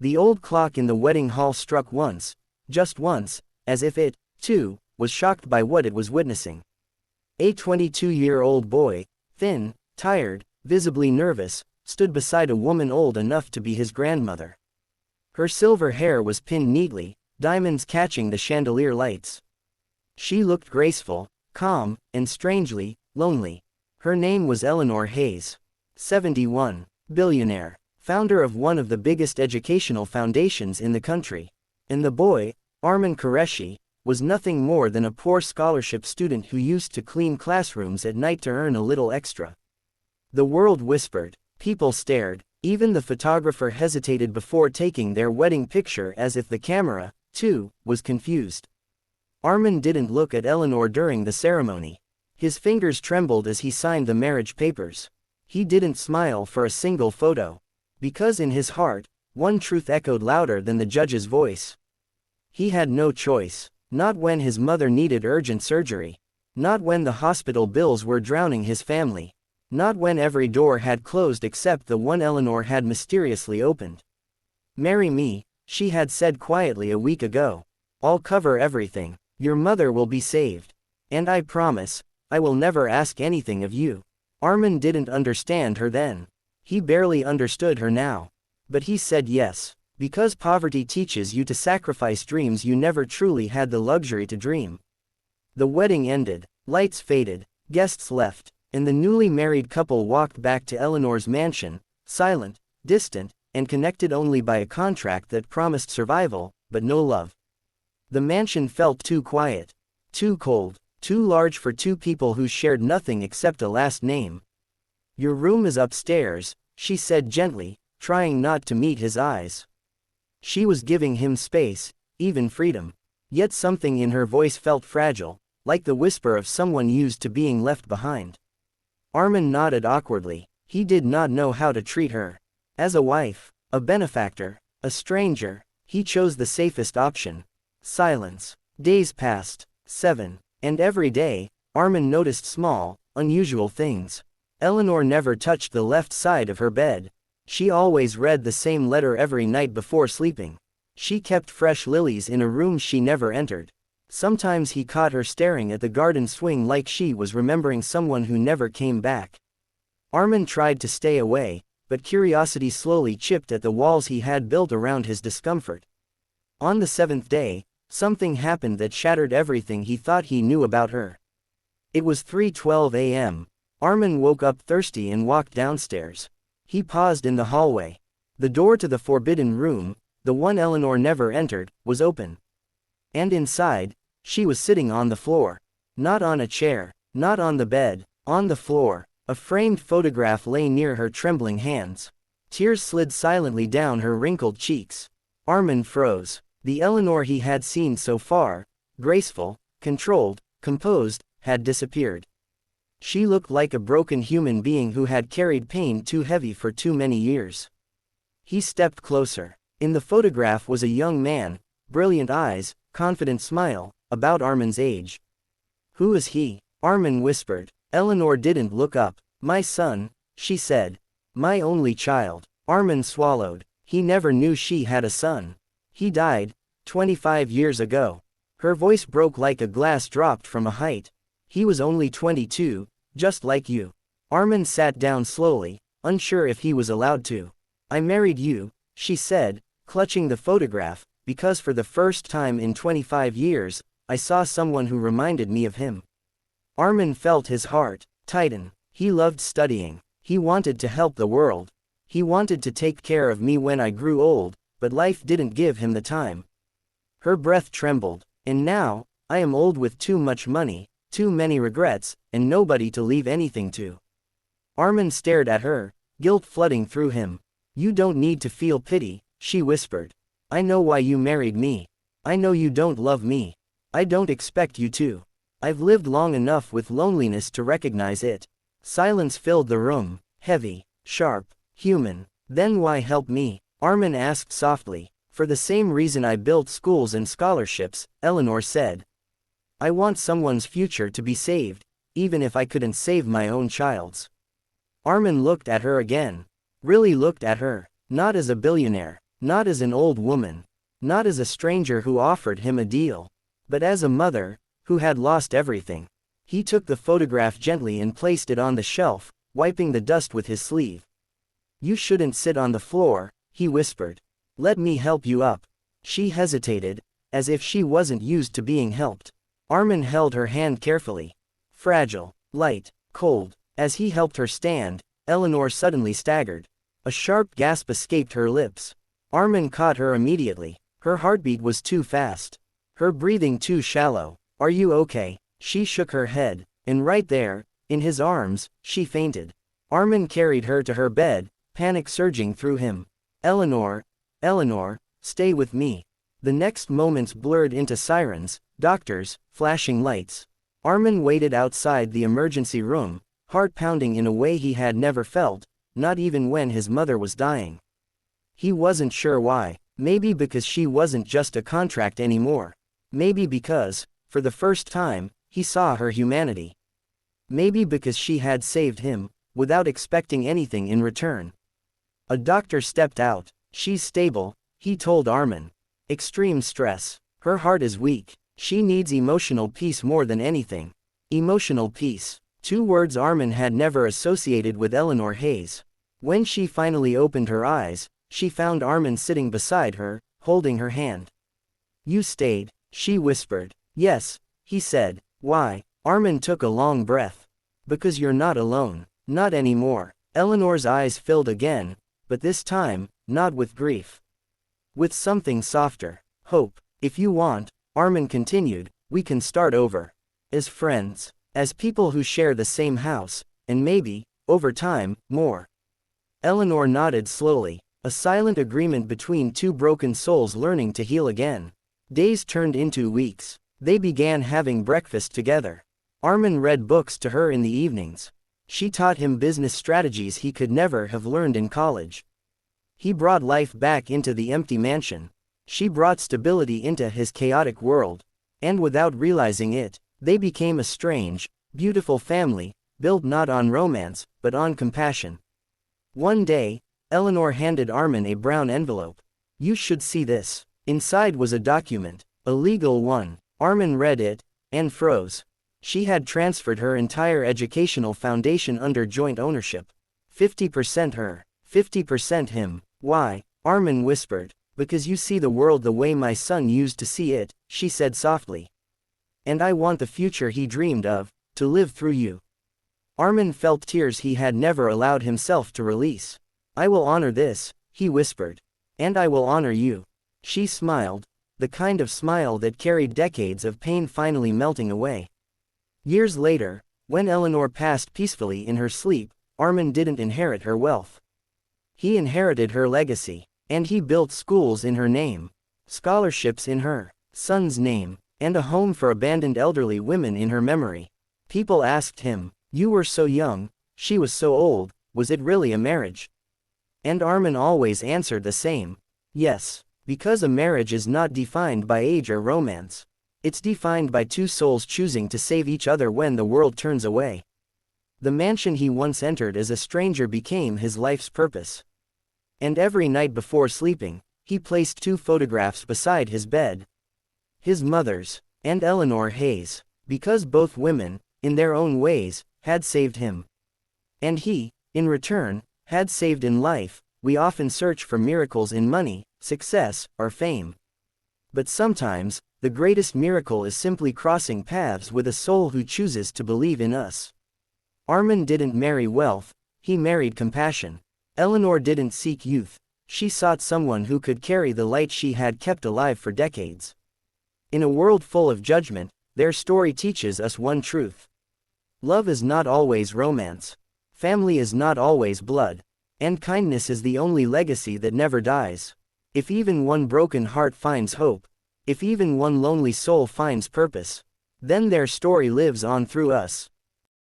The old clock in the wedding hall struck once, just once, as if it, too, was shocked by what it was witnessing. A 22-year-old boy, thin, tired, visibly nervous, stood beside a woman old enough to be his grandmother. Her silver hair was pinned neatly, diamonds catching the chandelier lights. She looked graceful, calm, and strangely lonely. Her name was Eleanor Hayes. 71. Billionaire. Founder of one of the biggest educational foundations in the country. And the boy, Armin Qureshi, was nothing more than a poor scholarship student who used to clean classrooms at night to earn a little extra. The world whispered. People stared. Even the photographer hesitated before taking their wedding picture, as if the camera, too, was confused. Armin didn't look at Eleanor during the ceremony. His fingers trembled as he signed the marriage papers. He didn't smile for a single photo. Because in his heart, one truth echoed louder than the judge's voice. He had no choice. Not when his mother needed urgent surgery. Not when the hospital bills were drowning his family. Not when every door had closed except the one Eleanor had mysteriously opened. "Marry me," she had said quietly a week ago. "I'll cover everything. Your mother will be saved. And I promise, I will never ask anything of you." Armin didn't understand her then. He barely understood her now. But he said yes. Because poverty teaches you to sacrifice dreams you never truly had the luxury to dream. The wedding ended, lights faded, guests left, and the newly married couple walked back to Eleanor's mansion, silent, distant, and connected only by a contract that promised survival, but no love. The mansion felt too quiet, too cold, too large for two people who shared nothing except a last name. "Your room is upstairs," she said gently, trying not to meet his eyes. She was giving him space, even freedom. Yet something in her voice felt fragile, like the whisper of someone used to being left behind. Armin nodded awkwardly. He did not know how to treat her. As a wife, a benefactor, a stranger, he chose the safest option. Silence. Days passed. 7. And every day, Armin noticed small, unusual things. Eleanor never touched the left side of her bed. She always read the same letter every night before sleeping. She kept fresh lilies in a room she never entered. Sometimes he caught her staring at the garden swing like she was remembering someone who never came back. Armin tried to stay away, but curiosity slowly chipped at the walls he had built around his discomfort. On the 7th day, something happened that shattered everything he thought he knew about her. It was 3:12 a.m. Armin woke up thirsty and walked downstairs. He paused in the hallway. The door to the forbidden room, the one Eleanor never entered, was open. And inside, she was sitting on the floor. Not on a chair, not on the bed, on the floor. A framed photograph lay near her trembling hands. Tears slid silently down her wrinkled cheeks. Armin froze. The Eleanor he had seen so far, graceful, controlled, composed, had disappeared. She looked like a broken human being who had carried pain too heavy for too many years. He stepped closer. In the photograph was a young man, brilliant eyes, confident smile, about Armin's age. "Who is he?" Armin whispered. Eleanor didn't look up. "My son," she said. "My only child." Armin swallowed. He never knew she had a son. "He died 25 years ago." Her voice broke like a glass dropped from a height. "He was only 22, just like you." Armin sat down slowly, unsure if he was allowed to. "I married you," she said, clutching the photograph, "because for the first time in 25 years, I saw someone who reminded me of him." Armin felt his heart tighten. He loved studying. He wanted to help the world. He wanted to take care of me when I grew old, but life didn't give him the time. Her breath trembled. "And now, I am old with too much money, too many regrets, and nobody to leave anything to." Armin stared at her, guilt flooding through him. "You don't need to feel pity," she whispered. "I know why you married me. I know you don't love me. I don't expect you to. I've lived long enough with loneliness to recognize it." Silence filled the room, heavy, sharp, human. "Then why help me?" Armin asked softly. "For the same reason I built schools and scholarships," Eleanor said. "I want someone's future to be saved, even if I couldn't save my own child's." Armin looked at her again. Really looked at her. Not as a billionaire. Not as an old woman. Not as a stranger who offered him a deal. But as a mother, who had lost everything. He took the photograph gently and placed it on the shelf, wiping the dust with his sleeve. "You shouldn't sit on the floor," he whispered. "Let me help you up." She hesitated, as if she wasn't used to being helped. Armin held her hand carefully. Fragile, light, cold. As he helped her stand, Eleanor suddenly staggered. A sharp gasp escaped her lips. Armin caught her immediately. Her heartbeat was too fast. Her breathing too shallow. "Are you okay?" She shook her head, and right there, in his arms, she fainted. Armin carried her to her bed, panic surging through him. "Eleanor, Eleanor, stay with me." The next moments blurred into sirens, doctors, flashing lights. Armin waited outside the emergency room, heart pounding in a way he had never felt, not even when his mother was dying. He wasn't sure why. Maybe because she wasn't just a contract anymore. Maybe because, for the first time, he saw her humanity. Maybe because she had saved him, without expecting anything in return. A doctor stepped out. "She's stable," he told Armin. "Extreme stress. Her heart is weak. She needs emotional peace more than anything." Emotional peace. Two words Armin had never associated with Eleanor Hayes. When she finally opened her eyes, she found Armin sitting beside her, holding her hand. "You stayed," she whispered. "Yes," he said. "Why?" Armin took a long breath. "Because you're not alone. Not anymore." Eleanor's eyes filled again, but this time, not with grief. With something softer. Hope. "If you want," Armin continued, "we can start over. As friends. As people who share the same house, and maybe, over time, more." Eleanor nodded slowly. A silent agreement between two broken souls learning to heal again. Days turned into weeks. They began having breakfast together. Armin read books to her in the evenings. She taught him business strategies he could never have learned in college. He brought life back into the empty mansion. She brought stability into his chaotic world. And without realizing it, they became a strange, beautiful family, built not on romance, but on compassion. One day, Eleanor handed Armin a brown envelope. "You should see this." Inside was a document, a legal one. Armin read it, and froze. She had transferred her entire educational foundation under joint ownership. 50% her, 50% him. "Why?" Armin whispered. "Because you see the world the way my son used to see it," she said softly. "And I want the future he dreamed of, to live through you." Armin felt tears he had never allowed himself to release. "I will honor this," he whispered. "And I will honor you." She smiled, the kind of smile that carried decades of pain finally melting away. Years later, when Eleanor passed peacefully in her sleep, Armin didn't inherit her wealth. He inherited her legacy. And he built schools in her name, scholarships in her son's name, and a home for abandoned elderly women in her memory. People asked him, "You were so young, she was so old, was it really a marriage?" And Armin always answered the same. Yes, because a marriage is not defined by age or romance. It's defined by two souls choosing to save each other when the world turns away. The mansion he once entered as a stranger became his life's purpose. And every night before sleeping, he placed two photographs beside his bed. His mother's, and Eleanor Hayes, because both women, in their own ways, had saved him. And he, in return, had saved in life. We often search for miracles in money, success, or fame. But sometimes, the greatest miracle is simply crossing paths with a soul who chooses to believe in us. Armin didn't marry wealth, he married compassion. Eleanor didn't seek youth, she sought someone who could carry the light she had kept alive for decades. In a world full of judgment, their story teaches us one truth. Love is not always romance. Family is not always blood. And kindness is the only legacy that never dies. If even one broken heart finds hope, if even one lonely soul finds purpose, then their story lives on through us.